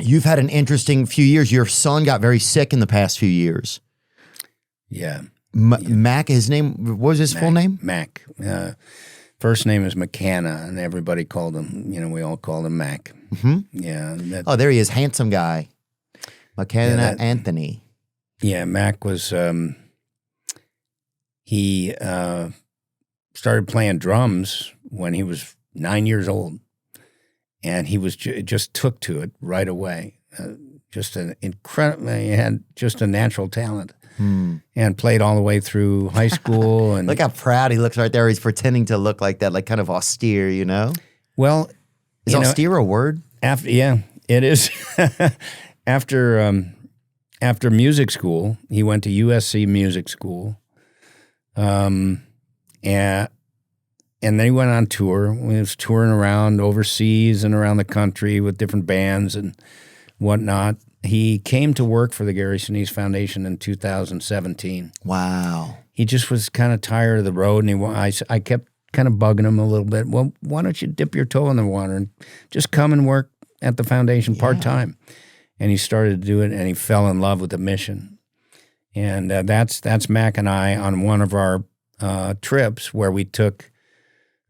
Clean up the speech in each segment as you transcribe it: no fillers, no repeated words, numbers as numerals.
You've had an interesting few years. Your son got very sick in the past few years. Yeah. Mac, his name, what was his full name? Mac. First name is McCanna, and everybody called him, we all called him Mac. Mm-hmm. Yeah. Oh, there he is, handsome guy. McCanna Anthony. Yeah, Mac was, he started playing drums when he was 9 years old, and he was just took to it right away. Just an incredible, he had just a natural talent. And played all the way through high school. And look how proud he looks right there. He's pretending to look like that, like kind of austere, you know? Well, is austere a word? Yeah, it is. After music school, he went to USC Music School. And then he went on tour. He was touring around overseas and around the country with different bands and whatnot. He came to work for the Gary Sinise Foundation in 2017. Wow. He just was kind of tired of the road, and I kept kind of bugging him a little bit. Well, why don't you dip your toe in the water and just come and work at the foundation part-time? And he started to do it, and he fell in love with the mission. And that's Mac and I on one of our trips where we took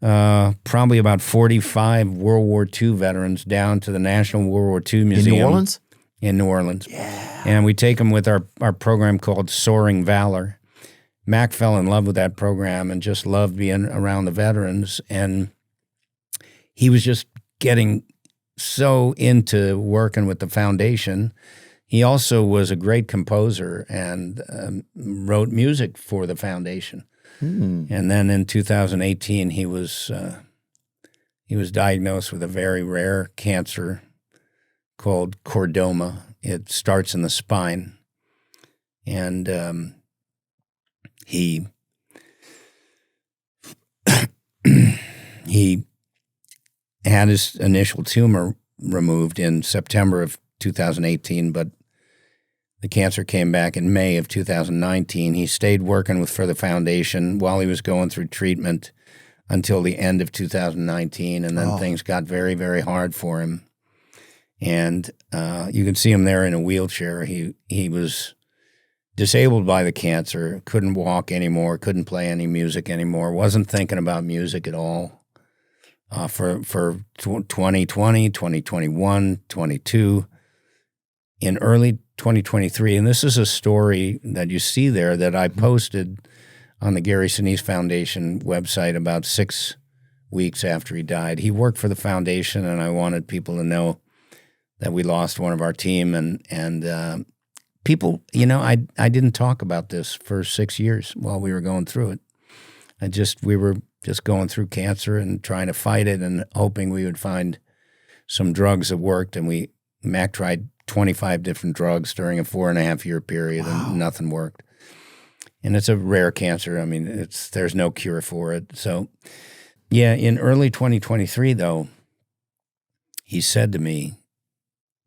probably about 45 World War II veterans down to the National World War II Museum. In New Orleans? In New Orleans. Yeah. And we take them with our program called Soaring Valor. Mac fell in love with that program and just loved being around the veterans. And he was just getting so into working with the foundation. He also was a great composer and wrote music for the foundation. And then in 2018, he was diagnosed with a very rare cancer called chordoma. It starts in the spine. And he had his initial tumor removed in September of 2018, but the cancer came back in May of 2019. He stayed working for the foundation while he was going through treatment until the end of 2019, and then things got very, very hard for him. And you can see him there in a wheelchair. He was disabled by the cancer, couldn't walk anymore, couldn't play any music anymore, wasn't thinking about music at all for 2020, 2021, 22. In early 2023, and this is a story that you see there that I posted on the Gary Sinise Foundation website about 6 weeks after he died. He worked for the foundation, and I wanted people to know that we lost one of our team, and people, I didn't talk about this for 6 years while we were going through it. We were just going through cancer and trying to fight it and hoping we would find some drugs that worked, and Mac tried 25 different drugs during a 4.5-year period, and nothing worked. And it's a rare cancer. I mean, there's no cure for it. So, yeah, in early 2023, though, he said to me,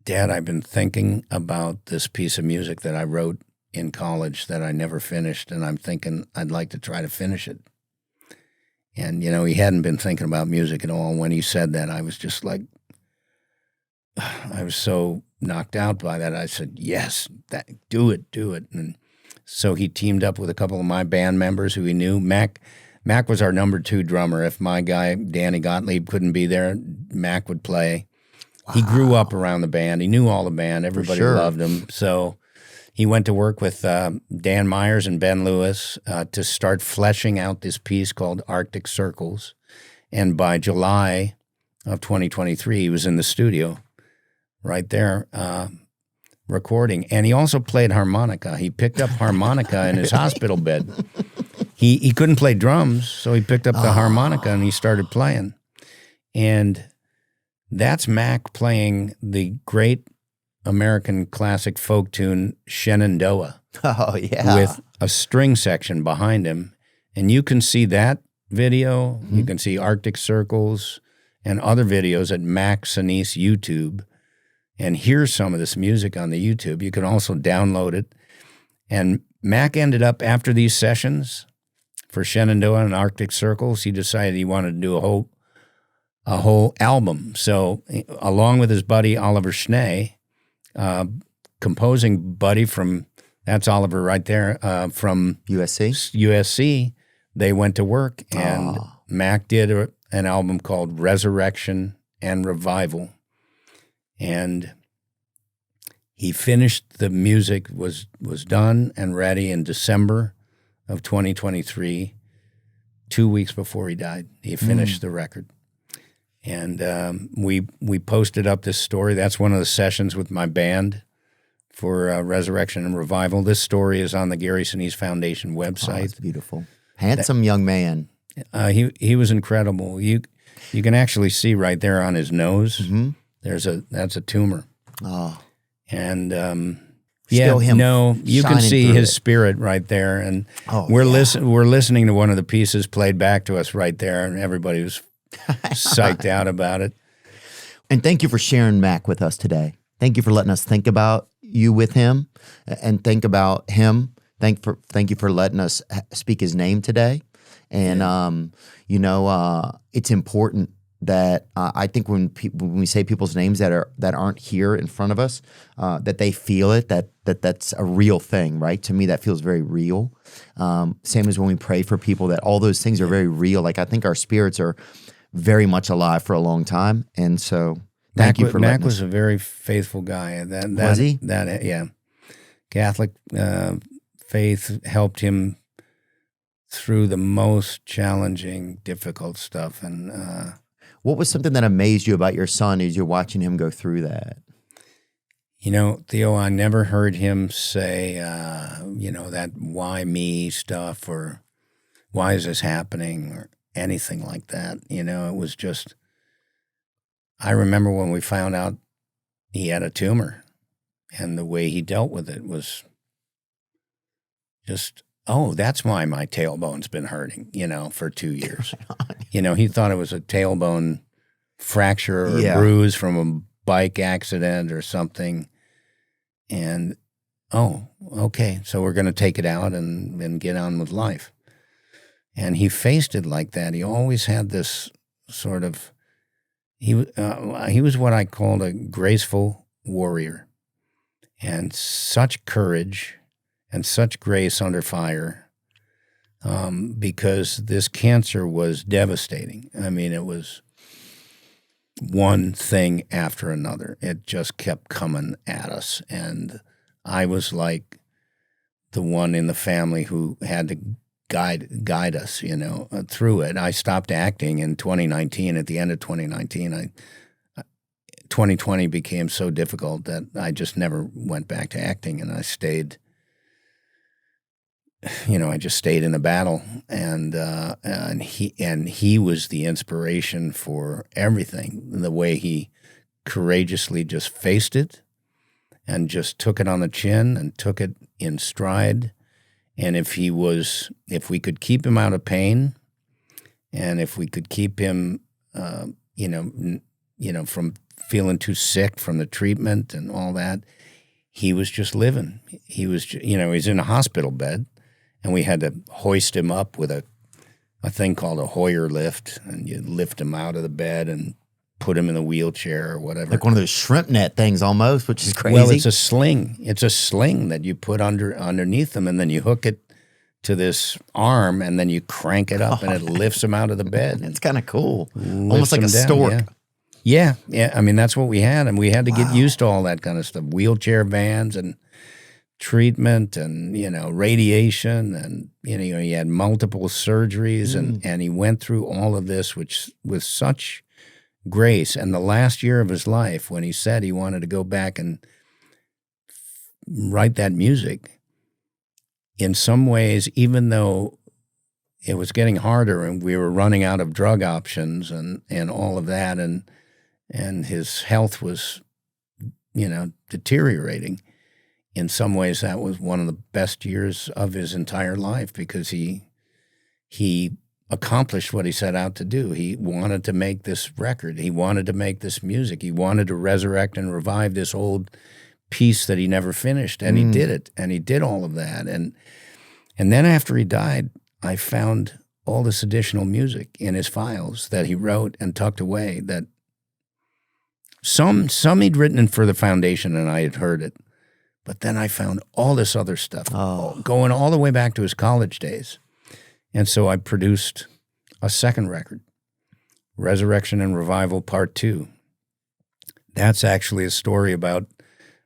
"Dad, I've been thinking about this piece of music that I wrote in college that I never finished, and I'm thinking I'd like to try to finish it." And, he hadn't been thinking about music at all. When he said that, I was just like, I was so knocked out by that. I said, yes, do it. And so he teamed up with a couple of my band members who he knew. Mac was our number 2 drummer. If my guy, Danny Gottlieb, couldn't be there, Mac would play. Wow. He grew up around the band. He knew all the band. Everybody loved him. So he went to work with Dan Myers and Ben Lewis to start fleshing out this piece called Arctic Circles. And by July of 2023, he was in the studio right there recording. And he also played harmonica. He picked up harmonica in his hospital bed. He couldn't play drums, so he picked up the harmonica and he started playing. And that's Mac playing the great American classic folk tune Shenandoah. Oh, yeah. With a string section behind him. And you can see that video. Mm-hmm. You can see Arctic Circles and other videos at Mac Sinise YouTube. And hear some of this music on the YouTube. You can also download it. And Mac ended up, after these sessions for Shenandoah and Arctic Circles, he decided he wanted to do a whole album. So along with his buddy Oliver Schnee, composing buddy from, that's Oliver right there, from USC? USC. They went to work, and Mac did an album called Resurrection and Revival. And he finished, the music was done and ready in December of 2023, 2 weeks before he died. He finished the record. And we posted up this story. That's one of the sessions with my band for Resurrection and Revival. This story is on the Gary Sinise Foundation website. Oh, that's beautiful. Handsome young man. He was incredible. You can actually see right there on his nose. That's a tumor. Oh, and Still him you can shining see through his it. spirit right there. And we're listening to one of the pieces played back to us right there, and everybody was psyched out about it. And thank you for sharing Mac with us today. Thank you for letting us think about you with him and think about him. Thank you for letting us speak his name today. And it's important that I think when we say people's names that aren't here in front of us, that they feel it, that's a real thing, right? To me, that feels very real. Same as when we pray for people, that all those things are very real. Like, I think our spirits are very much alive for a long time, and so thank you for letting us. Mac was a very faithful guy. Was he? Yeah, Catholic faith helped him through the most challenging, difficult stuff. And what was something that amazed you about your son as you're watching him go through that? Theo, I never heard him say, that why me stuff, or why is this happening, or anything like that. It was just, I remember when we found out he had a tumor, and the way he dealt with it was just, that's why my tailbone's been hurting, for 2 years. He thought it was a tailbone fracture or bruise from a bike accident or something. And, okay, so we're going to take it out and get on with life. And he faced it like that. He always had this sort of, he was what I called a graceful warrior, and such courage and such grace under fire, because this cancer was devastating. I mean, it was one thing after another. It just kept coming at us. And I was like the one in the family who had to guide us, through it. I stopped acting in 2019. At the end of 2019, 2020 became so difficult that I just never went back to acting, and I stayed. I just stayed in the battle, and he was the inspiration for everything. The way he courageously just faced it, and just took it on the chin, and took it in stride. And if we could keep him out of pain, and if we could keep him, from feeling too sick from the treatment and all that, he was just living. He was, he's in a hospital bed, and we had to hoist him up with a thing called a Hoyer lift, and you lift him out of the bed and put him in a wheelchair or whatever. Like one of those shrimp net things almost, which is crazy. Well, it's a sling. It's a sling that you put underneath him, and then you hook it to this arm, and then you crank it up, and it lifts him out of the bed. It's kind of cool. Almost like a stork. Yeah. I mean, that's what we had, and we had to get used to all that kind of stuff. Wheelchair vans and treatment and, radiation, and, he had multiple surgeries, and he went through all of this, which with such grace. And the last year of his life, when he said he wanted to go back and write that music, in some ways, even though it was getting harder and we were running out of drug options and all of that, and his health was, deteriorating, in some ways that was one of the best years of his entire life, because he accomplished what he set out to do. He wanted to make this record. He wanted to make this music. He wanted to resurrect and revive this old piece that he never finished, and he did it, and he did all of that. And then after he died, I found all this additional music in his files that he wrote and tucked away that some he'd written for the foundation and I had heard it. But then I found all this other stuff going all the way back to his college days. And so I produced a second record, Resurrection and Revival Part 2. That's actually a story about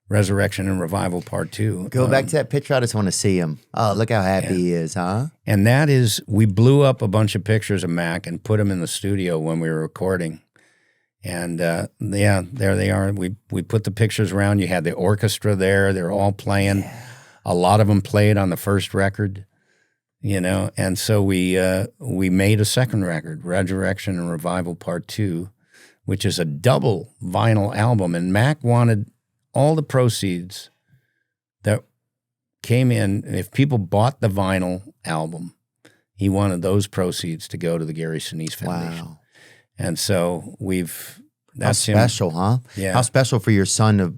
Resurrection and Revival Part 2. Go back to that picture. I just want to see him. Oh, look how happy he is, huh? And that is, we blew up a bunch of pictures of Mac and put them in the studio when we were recording. And there they are. We put the pictures around. You had the orchestra there. They're all playing. Yeah. A lot of them played on the first record, And so we made a second record, Resurrection and Revival Part 2, which is a double vinyl album. And Mac wanted all the proceeds that came in. If people bought the vinyl album, he wanted those proceeds to go to the Gary Sinise Foundation. Wow. And so that's how special, huh? Yeah. How special for your son to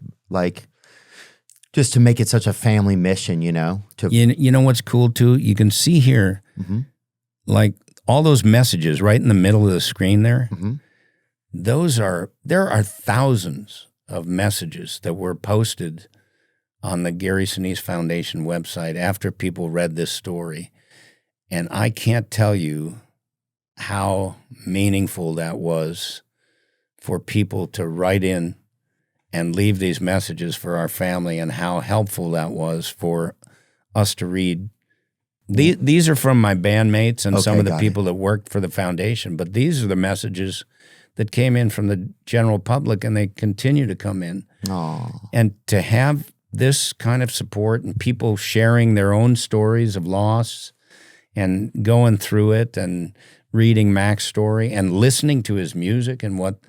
just to make it such a family mission, To you know what's cool too? You can see here, like all those messages right in the middle of the screen there. Mm-hmm. There are thousands of messages that were posted on the Gary Sinise Foundation website after people read this story, and I can't tell you how meaningful that was for people to write in and leave these messages for our family, and how helpful that was for us to read. These are from my bandmates and some of the people that worked for the foundation, but these are the messages that came in from the general public, and they continue to come in. Aww. And to have this kind of support and people sharing their own stories of loss and going through it and reading Mac's story and listening to his music and what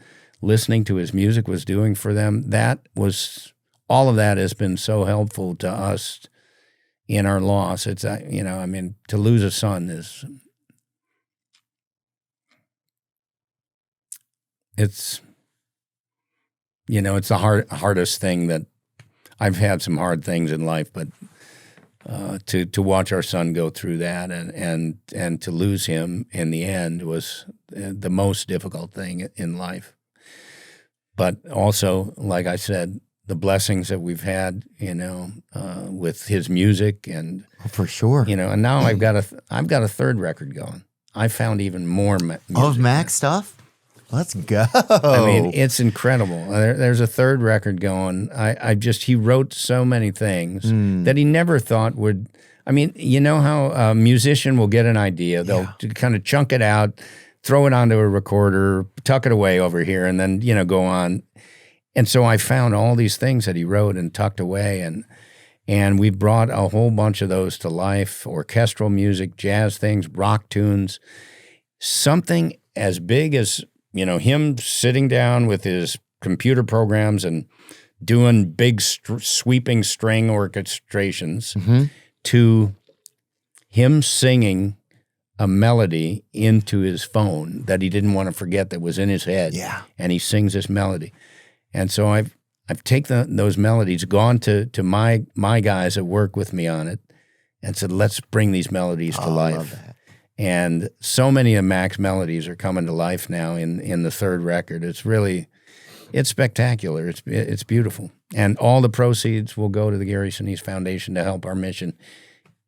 listening to his music was doing for them, all of that has been so helpful to us in our loss. It's, to lose a son is, it's the hardest thing that I've had some hard things in life, but to watch our son go through that and to lose him in the end was the most difficult thing in life. But also, like I said, the blessings that we've had, with his music and for sure, and now I've got a third record going. I found even more music of Mac's stuff. Let's go. I mean, it's incredible. There's a third record going. He wrote so many things that he never thought would. I mean, you know how a musician will get an idea, they'll kind of chunk it out, throw it onto a recorder, tuck it away over here, and then, go on. And so I found all these things that he wrote and tucked away, and we brought a whole bunch of those to life, orchestral music, jazz things, rock tunes, something as big as, him sitting down with his computer programs and doing big sweeping string orchestrations to him singing a melody into his phone that he didn't want to forget that was in his head. Yeah. And he sings this melody. And so I've taken those melodies, gone to my guys that work with me on it, and said, let's bring these melodies to life. I love that. And so many of Mac's melodies are coming to life now in the third record. It's spectacular. It's beautiful. And all the proceeds will go to the Gary Sinise Foundation to help our mission.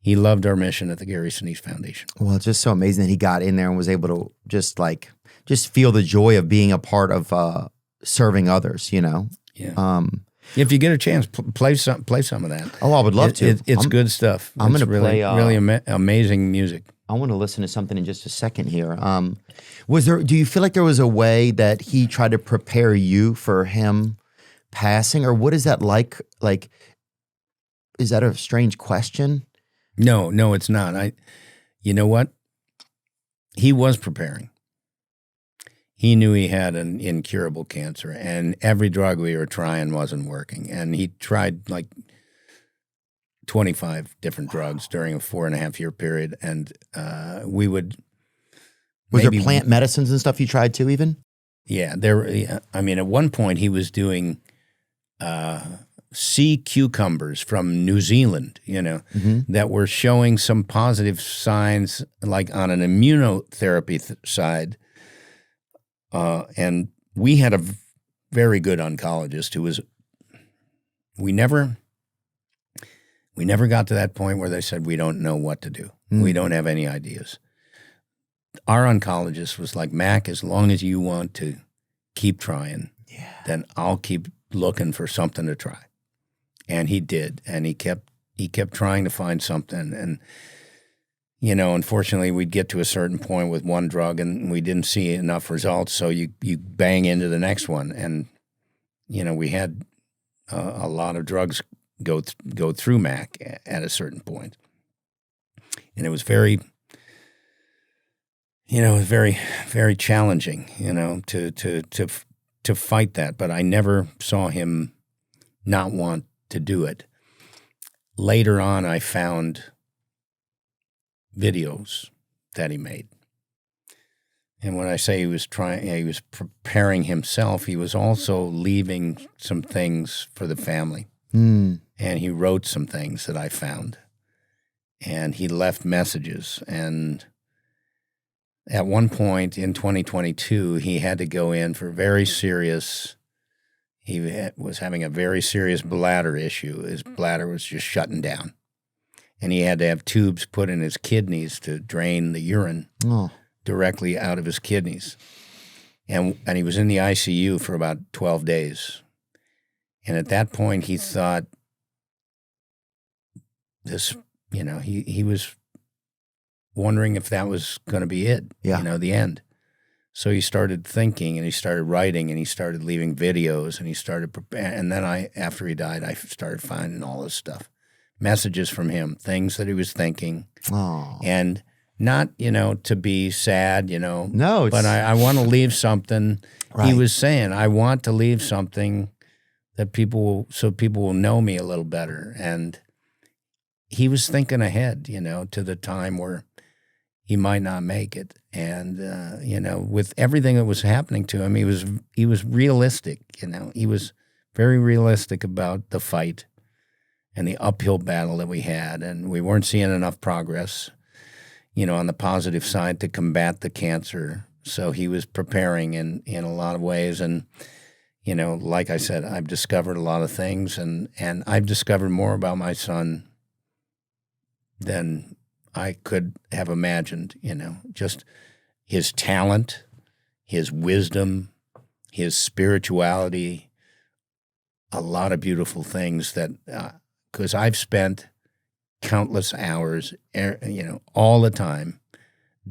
He loved our mission at the Gary Sinise Foundation. Well, it's just so amazing that he got in there and was able to just feel the joy of being a part of serving others, Yeah. If you get a chance, play some of that. Oh, I would love to. It's good stuff. I'm going to really, play really amazing music. I want to listen to something in just a second here. Do you feel like there was a way that he tried to prepare you for him passing, or what is that like? Like, is that a strange question? No, it's not. You know what? He was preparing. He knew he had an incurable cancer, and every drug we were trying wasn't working. And he tried like 25 different drugs during a 4.5-year period. And we would. Was there plant medicines and stuff you tried too, even? Yeah, at one point he was doing sea cucumbers from New Zealand, that were showing some positive signs, like on an immunotherapy side. And we had very good oncologist who was. We never got to that point where they said we don't know what to do. We don't have any ideas. Our oncologist was like, Mac, as long as you want to keep trying, then I'll keep looking for something to try. And he did, and he kept trying to find something. And unfortunately, we'd get to a certain point with one drug, and we didn't see enough results, so you bang into the next one. And we had a lot of drugs go through Mac at a certain point, and it was very. It was very, very challenging, to fight that. But I never saw him not want to do it. Later on, I found videos that he made. And when I say he was preparing himself, he was also leaving some things for the family. And he wrote some things that I found. And he left messages. And at one point in 2022, he had to go in for he was having a very serious bladder issue. His bladder was just shutting down. And he had to have tubes put in his kidneys to drain the urine directly out of his kidneys. And he was in the ICU for about 12 days. And at that point, he thought this, he was wondering if that was going to be it, the end. So he started thinking, and he started writing, and he started leaving videos, and he started and then after he died, I started finding all this stuff, messages from him, things that he was thinking, and not, to be sad, No, but I want to leave something. Right. He was saying, I want to leave something that people will know me a little better, and he was thinking ahead, to the time where he might not make it. And, with everything that was happening to him, he was realistic, He was very realistic about the fight and the uphill battle that we had. And we weren't seeing enough progress, on the positive side to combat the cancer. So he was preparing in a lot of ways. And, like I said, I've discovered a lot of things. And I've discovered more about my son than I could have imagined, just his talent, his wisdom, his spirituality, a lot of beautiful things that, because I've spent countless hours, all the time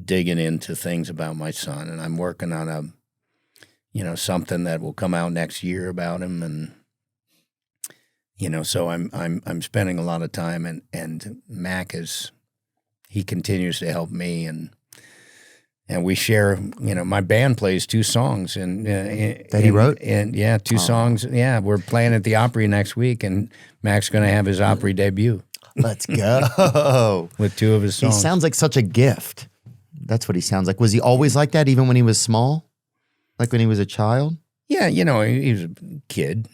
digging into things about my son. And I'm working on something that will come out next year about him. And, so I'm spending a lot of time, and Mac he continues to help me, and we share. My band plays 2 songs, and that he wrote, and 2 songs. Yeah, we're playing at the Opry next week, and Mac's going to have his Opry debut. Let's go with 2 of his songs. He sounds like such a gift. That's what he sounds like. Was he always like that, even when he was small, like when he was a child? Yeah, he was a kid,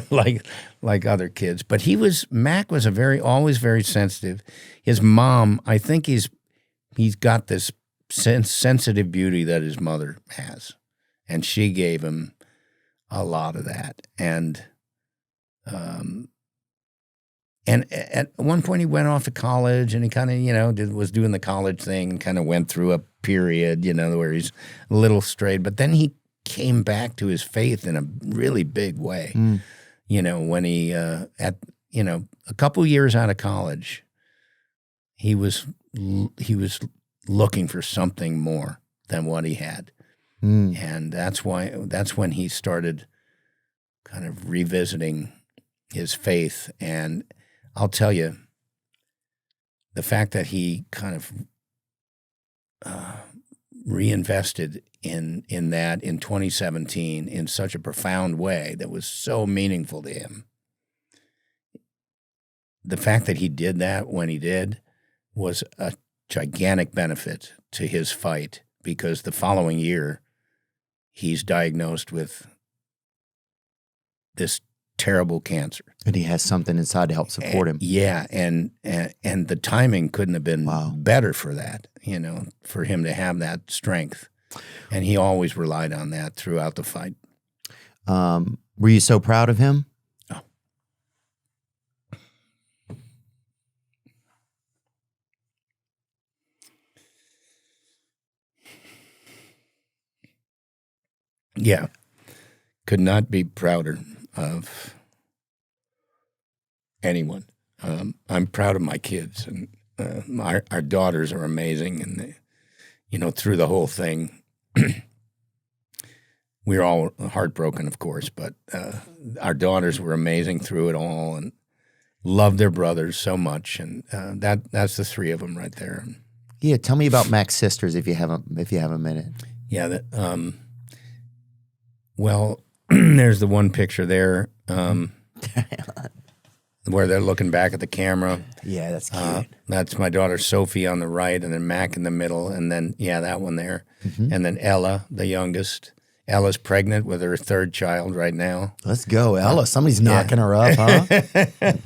like other kids. But Mac was always very sensitive. His mom, I think he's got this sensitive beauty that his mother has. And she gave him a lot of that. And at one point he went off to college, and he kind of, was doing the college thing, kind of went through a period, where he's a little strayed. But then he came back to his faith in a really big way. When he a couple years out of college, he was looking for something more than what he had. And that's when he started kind of revisiting his faith. And I'll tell you, the fact that he kind of reinvested in that in 2017 in such a profound way that was so meaningful to him. The fact that he did that when he did was a gigantic benefit to his fight, because the following year he's diagnosed with this terrible cancer. And he has something inside to help support him. Yeah, and the timing couldn't have been better for that, for him to have that strength. And he always relied on that throughout the fight. Were you so proud of him? Oh. Yeah. Could not be prouder of anyone. I'm proud of my kids, and our daughters are amazing. And through the whole thing, we were all heartbroken, of course, but our daughters were amazing through it all, and loved their brothers so much. And that's the three of them right there. Yeah, tell me about Mac's sisters if you have a minute. Yeah. Well, there's the one picture there. Where they're looking back at the camera. Yeah, that's cute. That's my daughter Sophie on the right, and then Mac in the middle, and then, that one there. And then Ella, the youngest. Ella's pregnant with her third child right now. Let's go, Ella. Somebody's knocking her up, huh?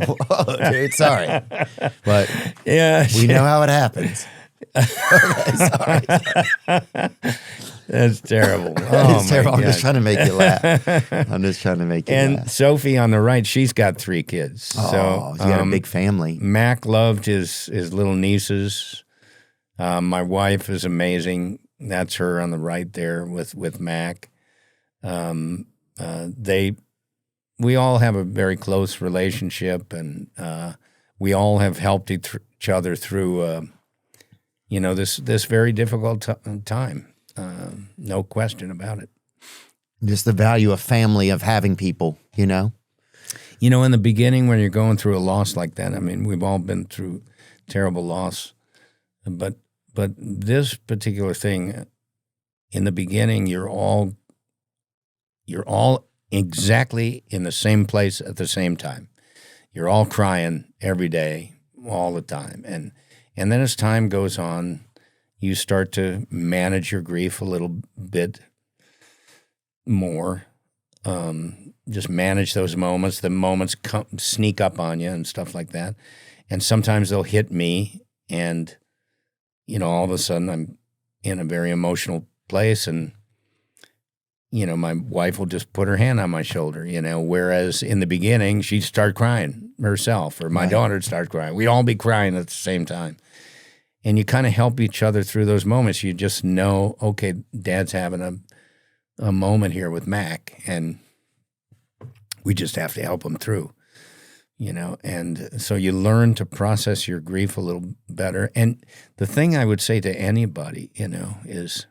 Whoa, dude, sorry. But we know how it happens. Okay, sorry. That's terrible. It's terrible. I'm just trying to make you laugh. laugh. And Sophie on the right, she's got 3 kids. Oh, he's got a big family. Mac loved his little nieces. My wife is amazing. That's her on the right there with Mac. We all have a very close relationship, and we all have helped each other through this very difficult time. No question about it. Just the value of family, of having people, in the beginning when you're going through a loss like that, I mean, we've all been through terrible loss, but this particular thing, in the beginning, you're all exactly in the same place at the same time. You're all crying every day, all the time. And then as time goes on, you start to manage your grief a little bit more. Just manage those moments. The moments sneak up on you and stuff like that. And sometimes they'll hit me, and, all of a sudden I'm in a very emotional place, and, my wife will just put her hand on my shoulder, whereas in the beginning she'd start crying herself, or my daughter would start crying. We'd all be crying at the same time. And you kind of help each other through those moments. You just know, okay, Dad's having a moment here with Mac, and we just have to help him through, And so you learn to process your grief a little better. And the thing I would say to anybody, is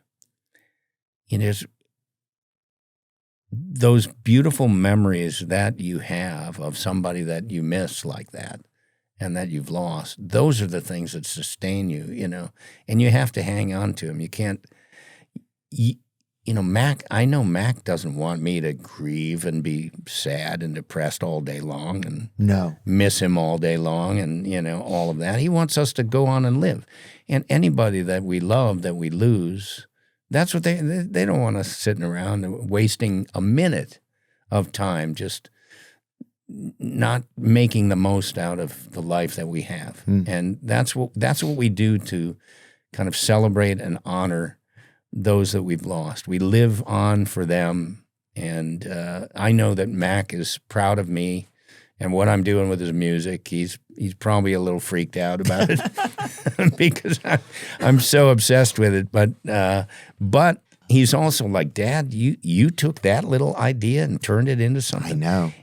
those beautiful memories that you have of somebody that you miss like that, and that you've lost, those are the things that sustain you, and you have to hang on to them. You can't, Mac, I know Mac doesn't want me to grieve and be sad and depressed all day long and miss him all day long and, all of that. He wants us to go on and live. And anybody that we love, that we lose, that's what they don't want us sitting around wasting a minute of time just not making the most out of the life that we have. And that's what we do to kind of celebrate and honor those that we've lost. We live on for them, and I know that Mac is proud of me and what I'm doing with his music. He's probably a little freaked out about it because I'm so obsessed with it, but he's also like, Dad, you took that little idea and turned it into something. I know.